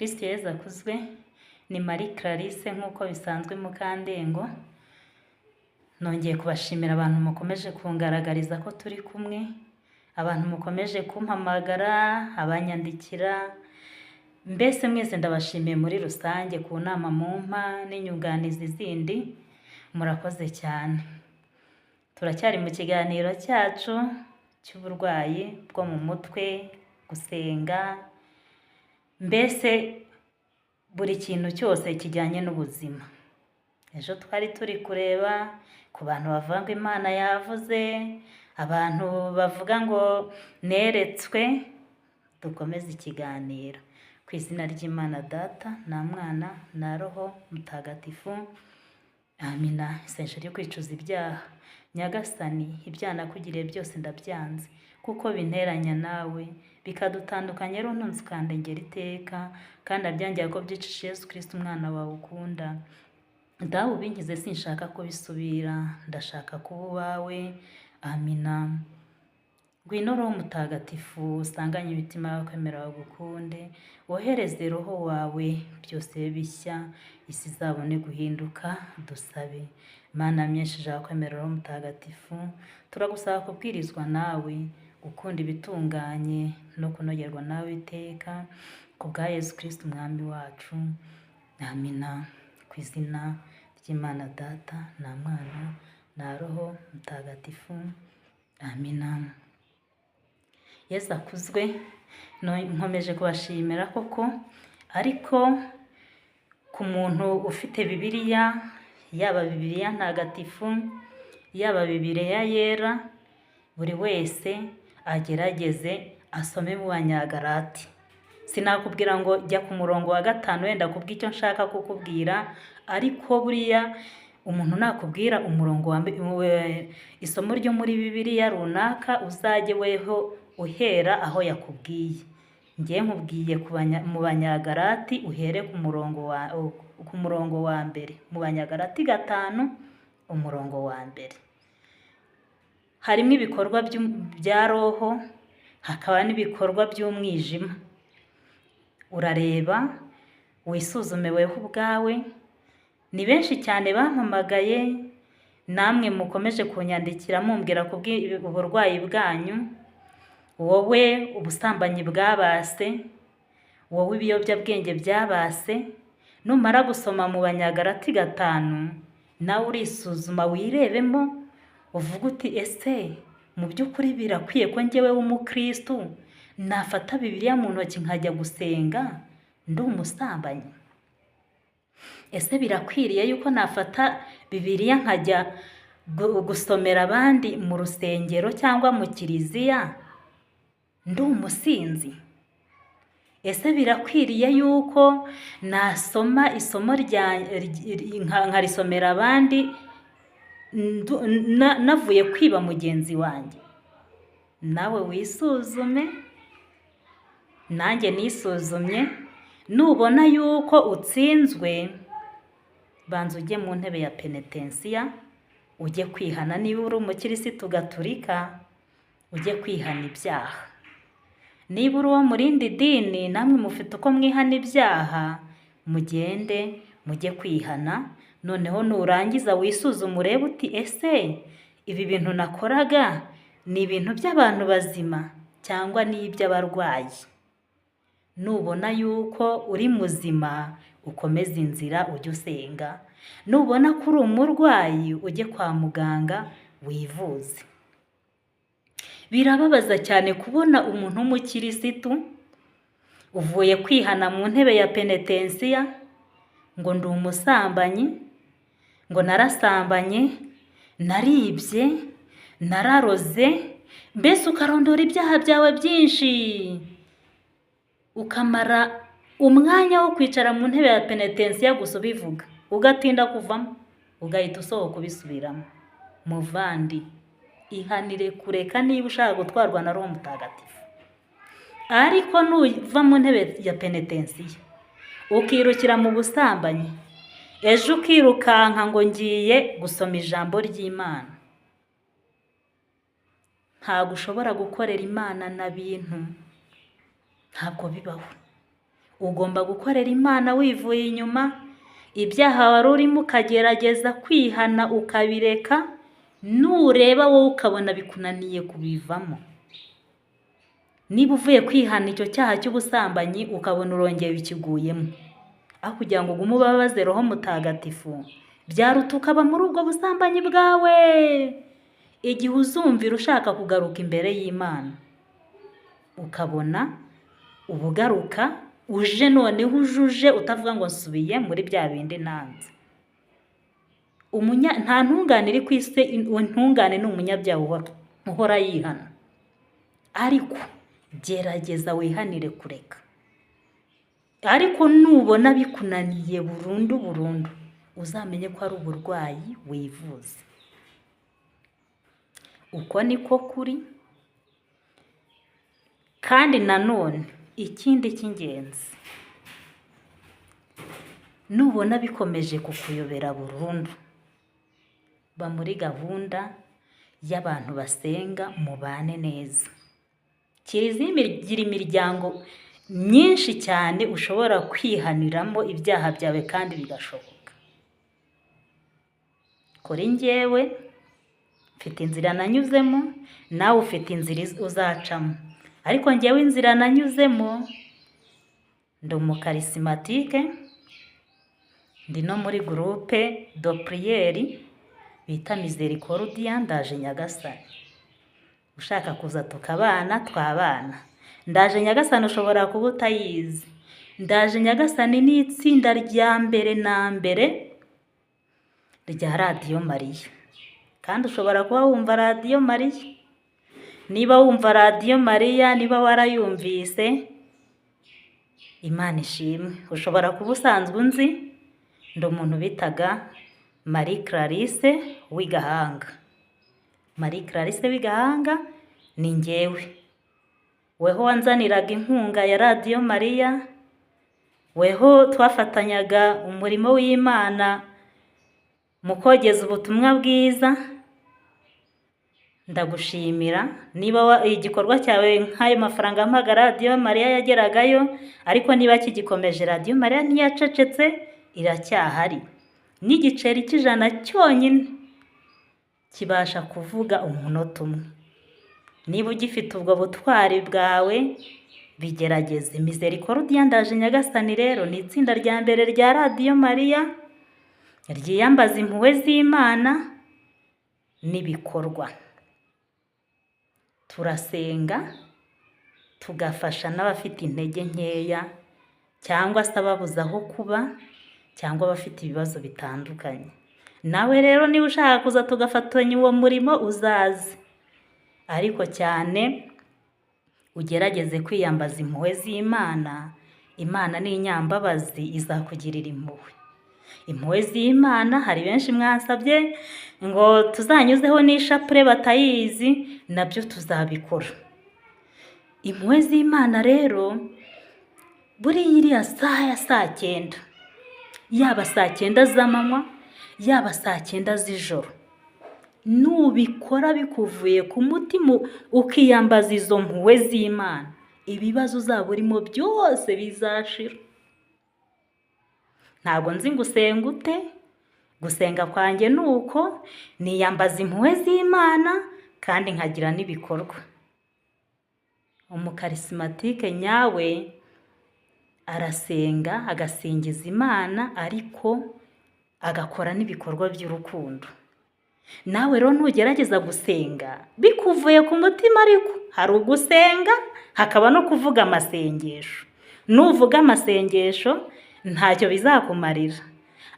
Kristo Yezu akuzwe. Ni Marie Clarisse nk'uko bisanzwe Mukandengo. Nongeye kubashimira abantu mukomeje kungaragariza ko turi kumwe, abantu mukomeje kumpamagara, abanyandikira, mbese mwese ndabashimiye muri rusange ku nama mumpa n'inyunganizi zindi. Murakoze cyane. Turacyari mu kiganiro cyacu cy'uburwayi bwo mu mutwe, gusenga, mbese buri kintu cyose kijyanye n'ubuzima. Ejo twari turi kureba ku bantu bavuga ngo Imana yavuze, abantu bavuga ngo neretswe. Dukomeze ikiganiro ku izina ry'Imana Data na Mwana na Roho Mutagatifu. Amina. Isengesho ryo kwicuza ibyaha. Nyagasani, ibyaha nakugiriye byose ndabyanze, kuko binteranya nawe bikadutandukanya, rero ntunze ukandengera iteka, kandi abyangiye ko byicisha Yesu Kristo umwana wawe ukunda. Dawe ubingize sinshaka kubisubira, ndashaka kuba uwawe. Amina. Ngwino Roho Mutagatifu usanganye imitima yawe kwemera bagukunde, wohereze Roho wawe byose bishya, isi izabone guhinduka. Dusabe. Mana myinshi jawe kwemera Roho Mutagatifu, turagusaba kubwirizwa nawe, gukunda ibitunganye no kunogerwa nawe iteka, ku bwa Yesu Kristo umwami wacu. Amina. Ku izina ry'Imana Data na Mwana na Roho Mutagatifu. Amina. Yesu akuzwe. Nkomeje kubashimira koko, ariko ku muntu ufite Bibiliya, yaba Bibiliya ntagatifu, yaba Bibiliya yera, buri wese agerageze asome mu Banyagalati. Sinakubwira ngo jya ku murongo wa 5 wenda kubw'icyo nshaka kukubwira, ariko buriya umuntu nakubwira umurongo wa isomo ryo muri Bibiliya runaka, uzajye weho uhera aho yakubwiye. Ngiye nkubwiye mu Banyagalati, uhere ku murongo wa mbere. Mu Banyagalati 5 umurongo wa mbere. Harimo ibikorwa bya roho, hakaba n'ibikorwa by'umwijima. Urareba wisuzume weho ubwawe. Ni benshi cyane bampamagaye, namwe mukomeje kunyandikira mumbwira ku uburwayi bwanyu. Wowe ubusambanyi bwabase, wowe ibiyobyabwenge byabase. Numara gusoma mu Banyagalati 5, nawe urisuzuma wirebemo, uvuga uti ese mu by'ukuri birakwiye ko njyewe w'umukristo nafata Bibiliya mu ntoki nkajya gusenga ndi umusambanyi? Ese birakwiriye yuko nafata Bibiliya nkajya gusomera abandi mu rusengero cyangwa mu kiliziya ndi umusinzi? Ese birakwiriye yuko nasoma isomo nkarisomera abandi navuye kwiba mugenzi wanjye? Nawe wisuzume, nanjye nisuzumye. Nubona yuko utsinzwe, banza ujye mu ntebe ya penetensiya, ujye kwihana. Niba uri umukirisitu gatolika, ujye kwihana ibyaha. Niba uri uwo mu rindi dini, namwe mufite uko mwihana ibyaha, mugende mujye kwihana. Noneho nurangiza wisuzume urebe uti ese ibi bintu nakoraga ni ibintu by'abantu bazima cyangwa ni iby'abarwayi? Nubona yuko uri muzima, ukomeze inzira ujye usenga. Nubona ko uri umurwayi, ujye kwa muganga wivuze. Birababaza cyane kubona umuntu w'umukirisitu uvuye kwihana mu ntebe ya penetensiya ngo ndi umusambanyi, ngo narasambanye, naribye, nararoze, mbese ukarondora ibyaha byawe byinshi, ukamara umwanya wo kwicara mu ntebe ya penetensiya gusa ubivuga, ugatinda kuvamo, ugahita usohoka ubisubiramo. Muvandi, ihanire kureka niba ushaka gutwarwa na Roho Mutagatifu. Ariko nuva mu ntebe ya penetensiya ukirukira mu busambanyi, ejo ukirukanka ngo ngiye gusoma ijambo ry'Imana, ntabwo ushobora gukorera Imana na bintu, ntabwo bibaho. ugomba gukorera Imana wivuye inyuma, ibyaha wari urimo ukagerageza kwihana ukabireka, nureba wowe ukabona bikunaniye kubivamo. Niba uvuye kwihana icyo cyaha cy'ubusambanyi ukabona urongeye bikiguyemo, aho kugira ngo ugume ubabaze Roho Mutagatifu, byaruta ukaba muri ubwo busambanyi bwawe. Igihe uzumvira ushaka kugaruka imbere y'Imana, ukabona ubugaruka uje noneho ujuje, utavuga ngo nsubiye muri bya bindi nanze. Nta ntungane iri ku isi, intungane ni umunyabyaha uhora yihana. Ariko gerageza wihanire kureka. Ariko nubona bikunaniye burundu, uzamenye ko ari uburwayi wivuze. Uko niko kuri. Kandi nanone ikindi cy'ingenzi, nubona bikomeje kukuyobera burundu, ba muri gahunda y'abantu basenga, mubane neza. Kiliziya igira imiryango myinshi cyane ushobora kwihaniramo ibyaha byawe kandi bigashoboka. Kuri njyewe mfite inzira nanyuzemo, nawe ufite inzira uzacamo. Ariko njyewe inzira nanyuzemo, ndi umukarisimatike, ndi no muri groupe de prière bita Misericordia, ndaje Nyagasani. Ushaka kuza tukabana twabana. Ndaje Nyagasani ushobora kuba utayizi. Ndaje Nyagasani ni itsinda rya mbere na mbere rya Radio Mariya. Kandi ushobora kuba wumva Radio Mariya. Niba wumva Radio Mariya, niba warayumvise, Imana ishimwe. Ushobora kuba usanzwe unzi, ndi umuntu bitaga Marie Clarisse w'Igahanga. Marie Clarisse w'Igahanga ni njyewe. Weho wanzaniraga inkunga ya Radio Mariya, weho twafatanyaga umurimo w'Imana mu kogeza ubutumwa bwiza. Ndagushimira. Niba igikorwa cyawe nk'ayo mafaranga mpaga Radio Mariya yageragayo, ariko niba kigikomeje, Radio Mariya ntiyacecetse, iracyahari. N'igiceri cy'ijana cyonyine kibasha kuvuga umunota umwe. Niba ugifite ubwo butwari bwawe, bigerageze. Misericordia ndaje Nyagasani rero ni itsinda rya mbere rya Radio Mariya ryiyambaza impuhwe z'Imana n'ibikorwa. Turasenga, tugafasha n'abafite intege nkeya, cyangwa se ababuze aho kuba, cyangwa abafite ibibazo bitandukanye. Nawe rero niba ushaka kuza tugafatanya uwo murimo, uzaze. Ariko cyane ugerageze kwiyambaza impuhwe z'Imana. Imana ni inyambabazi, izakugirira impuhwe. Impuhwe z'Imana, hari benshi mwansabye ngo tuzanyuzeho n'ishapure batayizi, nabyo tuzabikora. Impuhwe z'Imana rero, buriya iriya saha ya 9:00, yaba 9:00 z'amanywa, yaba 9:00 z'ijoro, nubikora bikuvuye ku mutima ukiyambaza izo mpuhwe z'Imana, ibibazo uzaba urimo byose bizashira. Ntabwo nzi ngo usenga ute. Gusenga kwanjye ni uko niyambaza impuhwe z'Imana kandi nkagira n'ibikorwa. Umukarisimatike nyawe arasenga, agasingiza Imana, ariko agakora n'ibikorwa by'urukundo. Nawe rero nugerageza gusenga bikuvuye ku mutima, ariko hari ugusenga hakaba no kuvuga amasengesho. Nuvuga amasengesho ntacyo bizakumarira,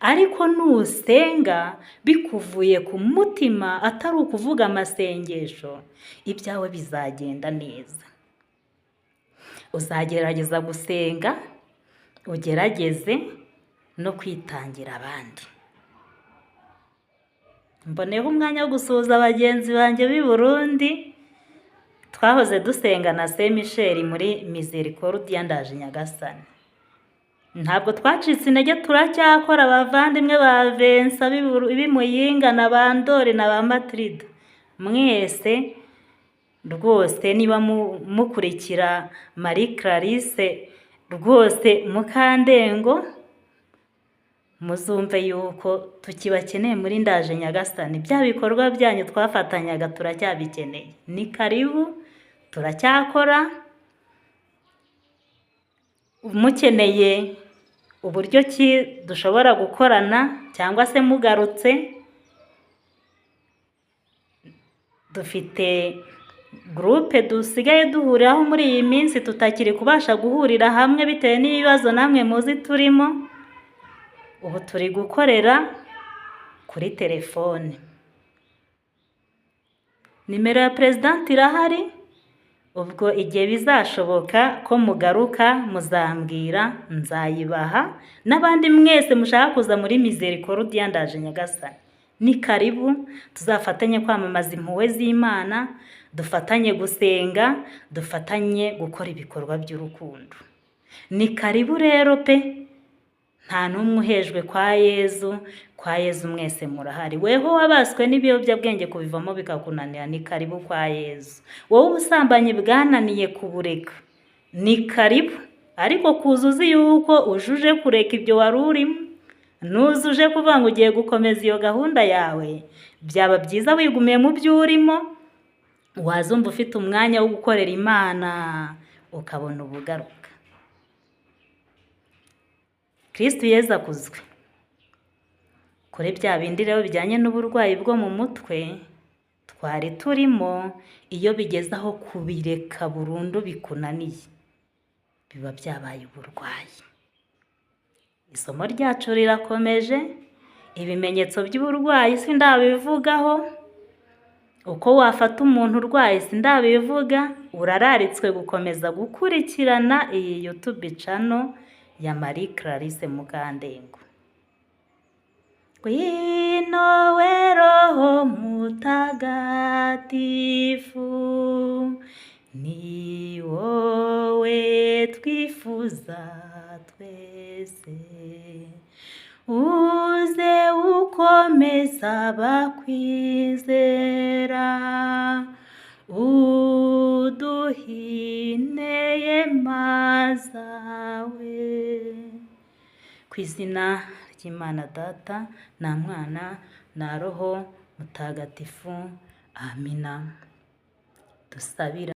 ariko nusenga bikuvuye ku mutima atari ukuvuga amasengesho, ibyawe bizagenda neza. Uzagerageza gusenga, ugerageze no kwitangira abandi. Mboneyeho umwanya wo gusuhuza bagenzi banjye b'i Burundi. Twahoze dusenga na Saint Michel muri Misericordia ndaje Nyagasani. Ntabwo twacitse intege, turacyakora. Abavandimwe ba Vincent b'i Muyinga na Bandore na ba Matrida, mwese rwose niba mukurikira Marie Clarisse rwose Mukandengo muzumve yuko tukibakeneye muri Ndaje Nyagasani. Bya bikorwa byanyu twafatanyaga turacyabikeneye. Ni karibu, turacyakora. Mukeneye uburyo ki dushobora gukorana cyangwa se mugarutse, dufite gurupe dusigaye duhuriraho muri iyi minsi tutakiri kubasha guhurira hamwe bitewe n'ibibazo namwe muzi turimo. Ubu turi gukorera kuri telefone. Nimero ya Perezidanti irahari, ubwo igihe bizashoboka ko mugaruka muzambwira nzayibaha. N'abandi mwese mushaka kuza muri Misericordia Ndaje Nyagasani, ni karibu. Tuzafatanye kwamamaza impuhwe z'Imana, dufatanye gusenga, dufatanye gukora ibikorwa by'urukundo. Ni karibu rero pe, nta n'umwe uhejwe kwa Yezu. Kwa Yezu mwese murahari. Weho wabaswe n'ibiyobyabwenge kubivamo bikakunanira, ni karibu kwa Yezu. Wowe ubusambanyi bwananiye kubureka, ni karibu. Ariko kuzuza yuko ujuje kureka ibyo wari urimo, nuzuje kuvuga ngo ugiye gukomeza iyo gahunda yawe, byaba byiza wigumiye mu byo urimo, wazumva ufite umwanya wo gukorera Imana ukabona ubugaruka. Kristo Yezu akuzwe. Kuri bya bindi rero bijyanye n'uburwayi bwo mu mutwe twari turimo, iyo bigeze aho kubireka burundu bikunaniye, biba byabaye uburwayi. Isomo ryacu rirakomeje. Ibimenyetso by'uburwayi sindabivugaho, uko wafata umuntu urwaye sindabivuga. Urararitswe gukomeza gukurikirana iyi YouTube channel ya Marie Clarisse Mukandengo. Ngwino we Roho Mutagatifu, ni wowe twifuza twese. Uze ukomeza bakwizera, uduhine mazawe. Ku izina ry'Imana Data na Mwana na Roho Mutagatifu. Amina. Dusabira.